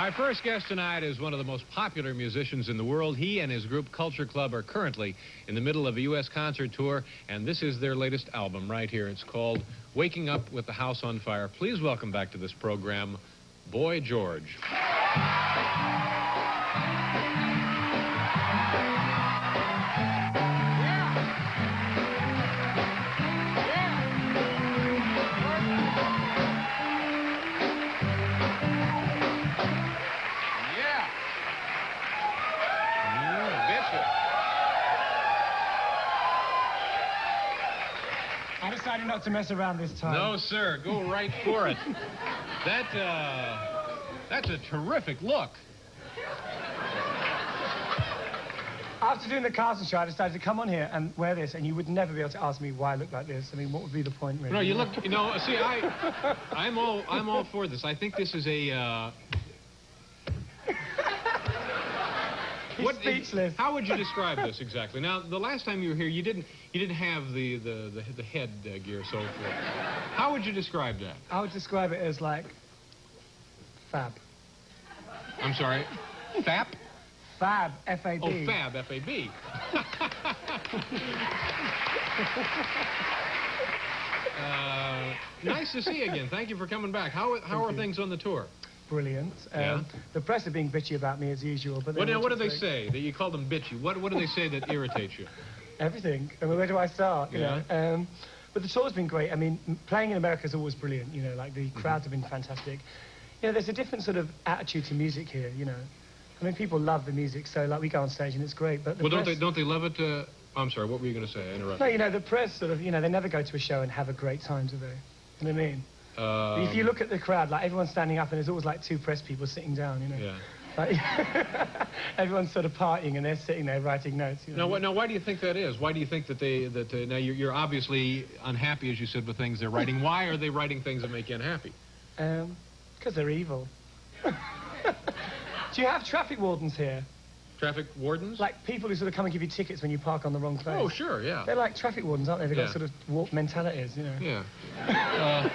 My first guest tonight is one of the most popular musicians in the world. He and his group Culture Club are currently in the middle of a U.S. concert tour, and this is their latest album right here. It's called Waking Up with the House on Fire. Please welcome back to this program, Boy George. I decided not to mess around this time. No, sir. Go right for it. That's a terrific look. After doing the Carson show, I decided to come on here and wear this, and you would never be able to ask me why I look like this. I mean, what would be the point, really? No, you look. You know, see, I'm all for this. I think this is a. He's speechless. How would you describe this exactly? Now, the last time you were here, you didn't have the head gear, so forth. How would you describe that? I would describe it as like fab. I'm sorry, fap? Fab, F-A-B. Oh, fab, F-A-B. Nice to see you again. Thank you for coming back. How are things on the tour? Brilliant. Yeah. The press are being bitchy about me as usual. But what do they say? That you call them bitchy. What do they say that irritates you? Everything. I mean, where do I start? Yeah. You know? But the tour's been great. I mean, playing in America is always brilliant. You know, like the crowds have been fantastic. You know, there's a different sort of attitude to music here. You know, I mean, people love the music, so like we go on stage and it's great. But the press... don't they love it? I'm sorry. What were you going to say? I interrupted. No, you know, the press sort of, you know, they never go to a show and have a great time, do they? You know what I mean? If you look at the crowd, like everyone's standing up and there's always like two press people sitting down, you know. Yeah. Like, everyone's sort of partying and they're sitting there writing notes. You know? Now, why do you think that is? Why do you think that now you're obviously unhappy, as you said, with things they're writing. Why are they writing things that make you unhappy? Because they're evil. Do you have traffic wardens here? Traffic wardens? Like people who sort of come and give you tickets when you park on the wrong place. Oh, sure, yeah. They're like traffic wardens, aren't they? They've got sort of warped mentalities, you know. Yeah.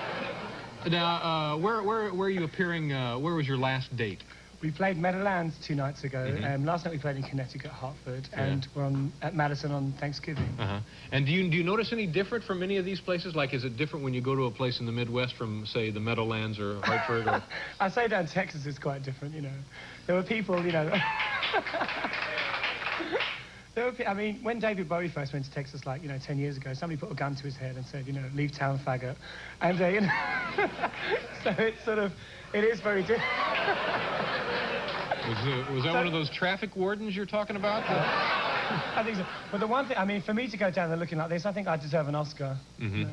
Now, where are you appearing? Where was your last date? We played Meadowlands 2 nights ago. Last night we played in Connecticut, Hartford, and we're at Madison on Thanksgiving. And do you notice any different from any of these places? Like, is it different when you go to a place in the Midwest from, say, the Meadowlands or Hartford? Or... I say down Texas is quite different, you know. There were people, you know... I mean, when David Bowie first went to Texas, like, you know, 10 years ago, somebody put a gun to his head and said, you know, leave town, faggot. And, you know, so it's sort of, it is very different. Was that one of those traffic wardens you're talking about? I think so. But the one thing, I mean, for me to go down there looking like this, I think I deserve an Oscar. You know?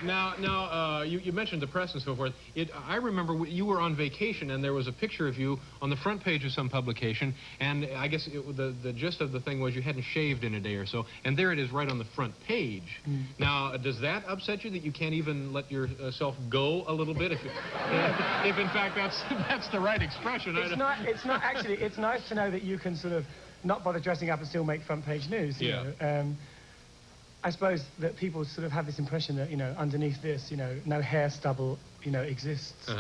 Now, you mentioned the press and so forth. I remember you were on vacation, and there was a picture of you on the front page of some publication, and I guess the gist of the thing was you hadn't shaved in a day or so, and there it is right on the front page. Now, does that upset you that you can't even let yourself go a little bit? If in fact that's the right expression. It's not actually. It's nice to know that you can sort of not bother dressing up and still make front page news. You know? I suppose that people sort of have this impression that, you know, underneath this, you know, no hair stubble, you know, exists.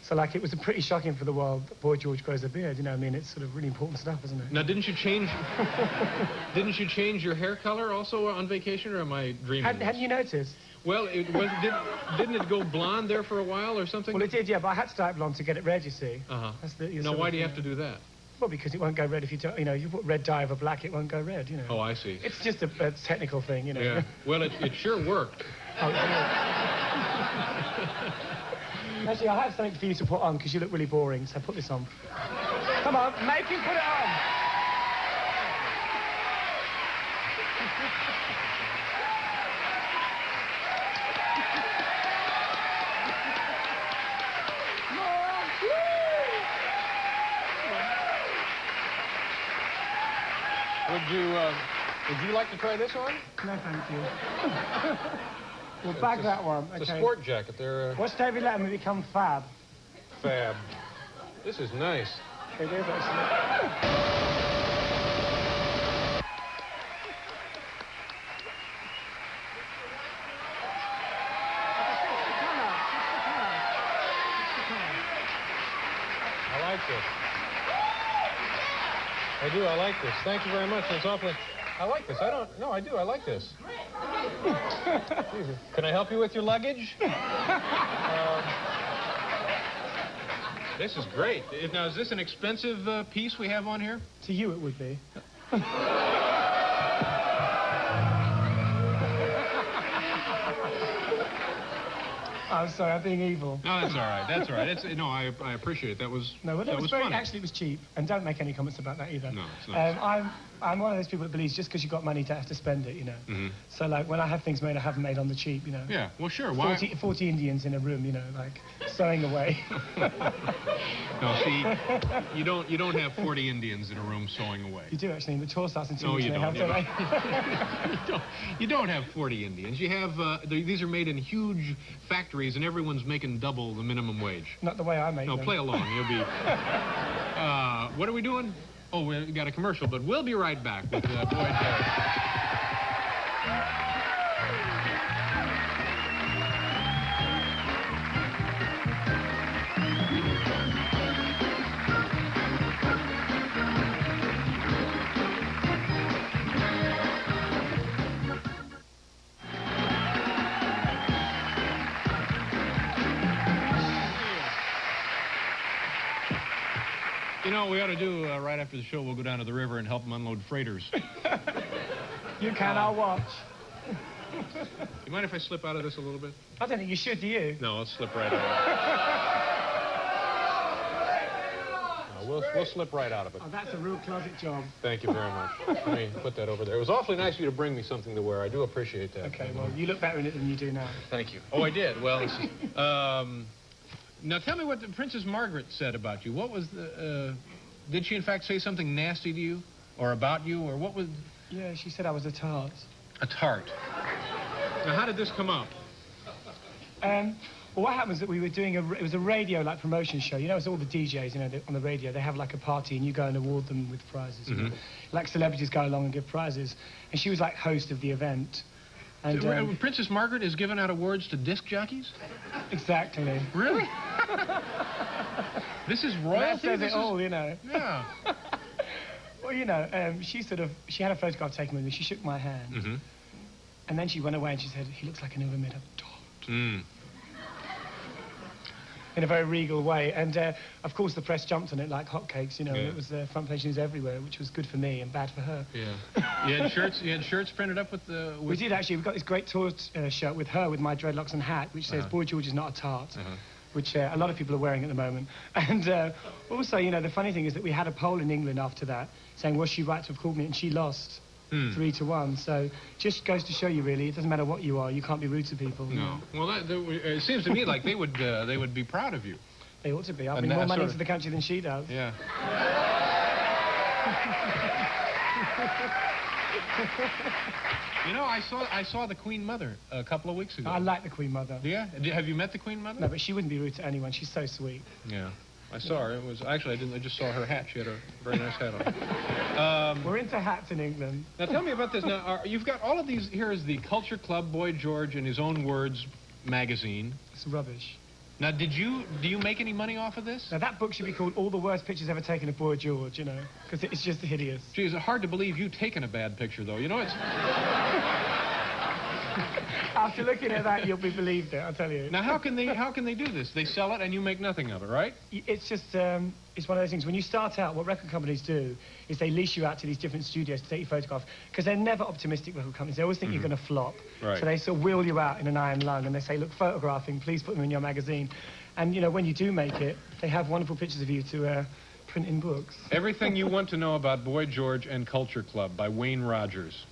So, like, it was pretty shocking for the world that Boy George grows a beard, you know. I mean, it's sort of really important stuff, isn't it? Now, didn't you change your hair color also on vacation, or am I dreaming? Hadn't you noticed? Well, didn't it go blonde there for a while or something? Well, it did, yeah, but I had to dye it blonde to get it red, you see. Now, why do you have to do that? Well, because it won't go red if you don't, you know, you put red dye over black, it won't go red, you know. Oh, I see. It's just a technical thing, you know. Yeah. Well, it sure worked. Oh, actually, I have something for you to put on because you look really boring, so put this on. Come on, make him put it on. Would you like to try this on? No, thank you. We'll bag that one. It's a sport jacket. Watch David Letterman become fab. Fab. This is nice. It is, actually. I do. I like this. Thank you very much. It's awfully... I like this. I don't... No, I do. I like this. Can I help you with your luggage? This is great. Now, is this an expensive piece we have on here? To you, it would be. I'm sorry, I'm being evil. No, that's all right. That's all right. No, I appreciate it. That was funny. Actually, it was cheap. And don't make any comments about that either. No, it's not. I'm one of those people that believes just because you've got money, you don't have to spend it, you know. Mm-hmm. So, like, when I have things made, I have them made on the cheap, you know. Yeah, well, sure. Why? 40 Indians in a room, you know, like, sewing away. No, see, you don't have 40 Indians in a room sewing away. You do, actually. The tour starts in 2 weeks. No, you don't. You don't have 40 Indians. You have, these are made in huge factories, and everyone's making double the minimum wage. Not the way I make them. No, play along. You'll be... what are we doing? Oh, we got a commercial, but we'll be right back with Boyd George. You know what we ought to do right after the show? We'll go down to the river and help them unload freighters. You can, I'll watch. You mind if I slip out of this a little bit? I don't think you should, do you? No, let's slip right out of it. No, we'll slip right out of it. Oh, that's a real closet job. Thank you very much. Let me put that over there. It was awfully nice of you to bring me something to wear. I do appreciate that. Okay, well, you look better in it than you do now. Thank you. Oh, I did. Well, now tell me what the Princess Margaret said about you. What was the... did she, in fact, say something nasty to you? Or about you? Or what was... Yeah, she said I was a tart. A tart. Now, how did this come up? Well, what happened was that we were doing it was a radio, like, promotion show. You know, it's all the DJs, you know, on the radio. They have, like, a party, and you go and award them with prizes. Mm-hmm. You know? Like, celebrities go along and give prizes. And she was, like, host of the event. And, Princess Margaret is giving out awards to disc jockeys? Exactly. Really? This is royalty? That says it all, you know. Yeah. Well, you know, she had a photograph taken with me. She shook my hand. Mm-hmm. And then she went away and she said, he looks like an ill-made tart. Mm. In a very regal way. And, of course, the press jumped on it like hotcakes, you know. Yeah. And it was front page news everywhere, which was good for me and bad for her. Yeah. You had shirts printed up with the... We did, actually. We've got this great tour shirt with her, with my dreadlocks and hat, which says, Boy George is not a tart. Which a lot of people are wearing at the moment. And also, you know, the funny thing is that we had a poll in England after that saying, was she right to have called me? And she lost 3-1. So just goes to show you, really, it doesn't matter what you are, you can't be rude to people. No. Well, it seems to me like they would be proud of you. They ought to be. I bring more money into the country than she does. Yeah. You know, I saw the Queen Mother a couple of weeks ago. I like the Queen Mother. Yeah? Have you met the Queen Mother? No, but she wouldn't be rude to anyone. She's so sweet. Yeah. I saw her. It was actually I just saw her hat. She had a very nice hat on. We're into hats in England. Now tell me about this. Now you've got all of these. Here is the Culture Club, Boyd George, in his own words, magazine. It's rubbish. Now, do you make any money off of this? Now, that book should be called All the Worst Pictures Ever Taken of Boyd George, you know, because it's just hideous. Gee, is it hard to believe you've taken a bad picture, though? You know, it's... After looking at that, you'll be believed it, I'll tell you. Now, how can they do this? They sell it and you make nothing of it, right? It's just, it's one of those things. When you start out, what record companies do is they lease you out to these different studios to take your photograph, because they're never optimistic record companies. They always think you're going to flop. Right. So they sort of wheel you out in an iron lung and they say, look, photographing, please put them in your magazine. And, you know, when you do make it, they have wonderful pictures of you to print in books. Everything you want to know about Boyd George and Culture Club by Wayne Rogers.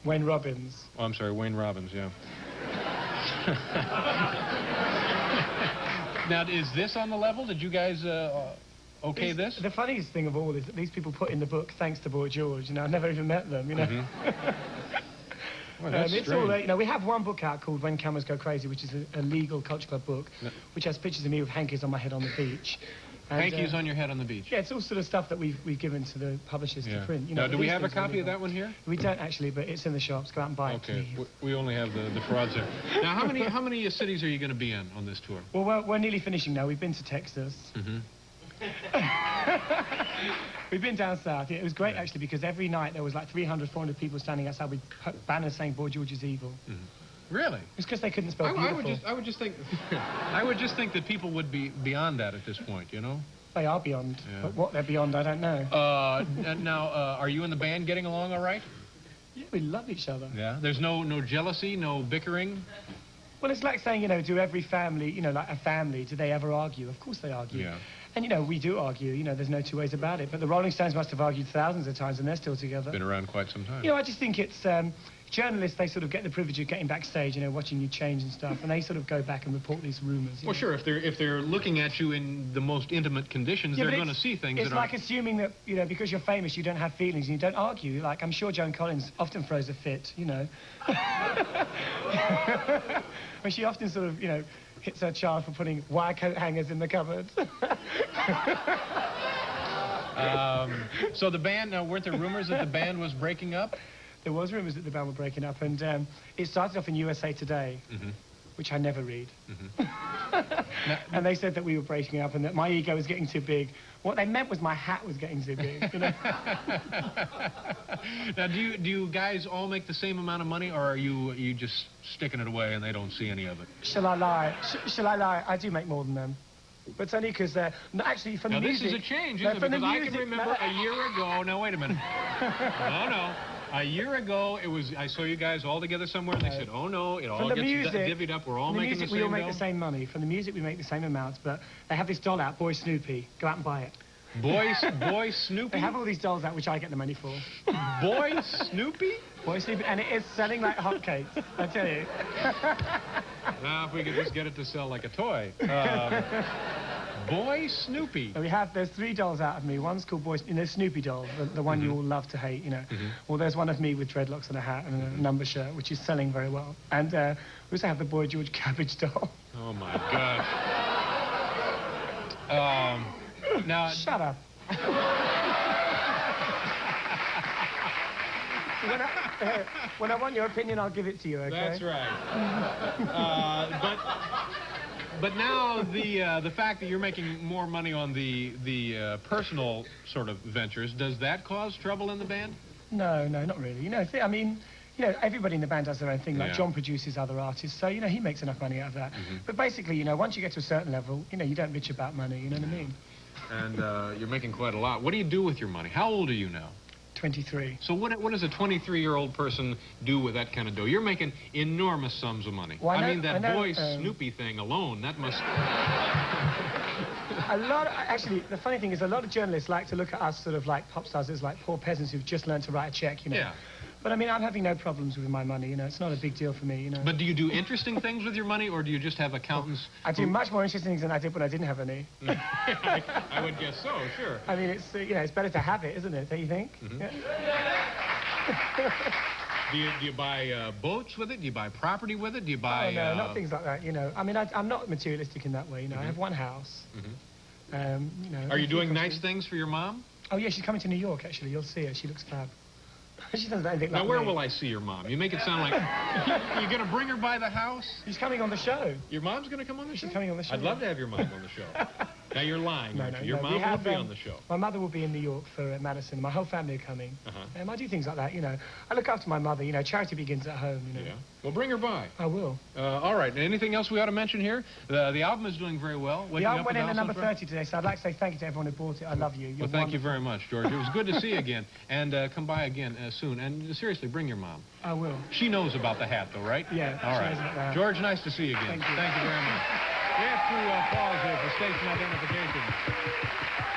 Wayne Robbins. Oh, I'm sorry, Wayne Robbins, yeah. Now, is this on the level? Did you guys okay this? The funniest thing of all is that these people put in the book thanks to Boyd George. You know, I've never even met them, you know. Well, that's it's all, you know, we have one book out called When Cameras Go Crazy, which is a legal Culture Club book, which has pictures of me with hankies on my head on the beach. And, hankies on your head on the beach? Yeah, it's all sort of stuff that we've given to the publishers to print. You know, now, do we have a copy of that one here? We don't, actually, but it's in the shops. Go out and buy it, please. We only have the frauds there. Now, how many cities are you going to be in on this tour? Well, we're nearly finishing now. We've been to Texas. Mm-hmm. We've been down south. Yeah, it was great, actually, because every night there was like 300, 400 people standing outside with banners saying, Boy George is evil. Really? It's because they couldn't spell beautiful. I would just think that people would be beyond that at this point, you know? They are beyond, but what they're beyond, I don't know. Now, are you and the band getting along all right? Yeah, we love each other. Yeah? There's no jealousy, no bickering? Well, it's like saying, you know, do every family, you know, like a family, do they ever argue? Of course they argue. Yeah. And, you know, we do argue, you know, there's no two ways about it. But the Rolling Stones must have argued thousands of times and they're still together. Been around quite some time. You know, I just think it's, journalists, they sort of get the privilege of getting backstage, you know, watching you change and stuff, and they sort of go back and report these rumours. Well, sure, if they're looking at you in the most intimate conditions, they're going to see things that are... It's like assuming that, you know, because you're famous, you don't have feelings and you don't argue. Like, I'm sure Joan Collins often throws a fit, you know. But she often sort of, you know, hits her child for putting wire coat hangers in the cupboard. So the band, weren't there rumors that the band was breaking up? There was rumours that the band were breaking up, and it started off in USA Today, which I never read. And they said that we were breaking up and that my ego was getting too big. What they meant was my hat was getting too big, you know? Now, do you guys all make the same amount of money, or are you just sticking it away and they don't see any of it? Shall I lie? Shall I lie? I do make more than them. But it's only because they're... No, actually, from the music... Now, this is a change, isn't it? Because I can remember a year ago... Now, wait a minute. No. A year ago, I saw you guys all together somewhere, and they said, oh, no, it all gets divvied up. We're all making the same we all make the same money. From the music, we make the same amounts, but they have this doll out, Boy Snoopy. Go out and buy it. Boy Snoopy? They have all these dolls out, which I get the money for. Boy Snoopy? Boy Snoopy, and it is selling like hotcakes, I tell you. Now, if we could just get it to sell like a toy. Boy Snoopy. There's 3 dolls out of me. One's called Boy Snoopy, and there's Snoopy doll, the one you all love to hate, you know. Well, there's one of me with dreadlocks and a hat and a number shirt, which is selling very well. And we also have the Boy George Cabbage doll. Oh, my gosh. Now... Shut up. When I want your opinion, I'll give it to you, okay? That's right. But now the fact that you're making more money on the personal sort of ventures, does that cause trouble in the band? No, not really. You know, I mean, you know, everybody in the band does their own thing. Like John produces other artists, so, you know, he makes enough money out of that. But basically, you know, once you get to a certain level, you know, you don't bitch about money, you know what I mean? And you're making quite a lot. What do you do with your money? How old are you now? 23. So what does a 23-year-old person do with that kind of dough? You're making enormous sums of money. Well, I mean, that Boy Snoopy thing alone, that must... Actually, the funny thing is a lot of journalists like to look at us sort of like pop stars as like poor peasants who've just learned to write a check, you know. Yeah. But, I mean, I'm having no problems with my money, you know. It's not a big deal for me, you know. But do you do interesting things with your money, or do you just have accountants? I do much more interesting things than I did when I didn't have any. I would guess so, sure. I mean, it's, you know, it's better to have it, isn't it? Don't you think? Yeah. Do you buy boats with it? Do you buy property with it? Do you buy... Oh, no, not things like that, you know. I mean, I'm not materialistic in that way, you know. I have one house. You know. Are you doing nice things for your mom? Oh, yeah, she's coming to New York, actually. You'll see her. She looks fab. She doesn't anything like Now, where will I see your mom? You make it sound like... You're going to bring her by the house? She's coming on the show. Your mom's going to come on the show? She's coming on the show. I'd love to have your mom on the show. Now, you're lying, aren't you? Your mom will be on the show. My mother will be in New York for Madison. My whole family are coming. I do things like that, you know. I look after my mother, you know. Charity begins at home, you know. Yeah. Well, bring her by. I will. All right. Anything else we ought to mention here? The album is doing very well. The album went in at number 30 today, so I'd like to say thank you to everyone who bought it. I love you. Well, thank you very much, George. It was good to see you again. And come by again soon. And seriously, bring your mom. I will. She knows about the hat, though, right? Yeah. All right. George, nice to see you again. Thank you. Thank you very much. We have to pause here for station identification.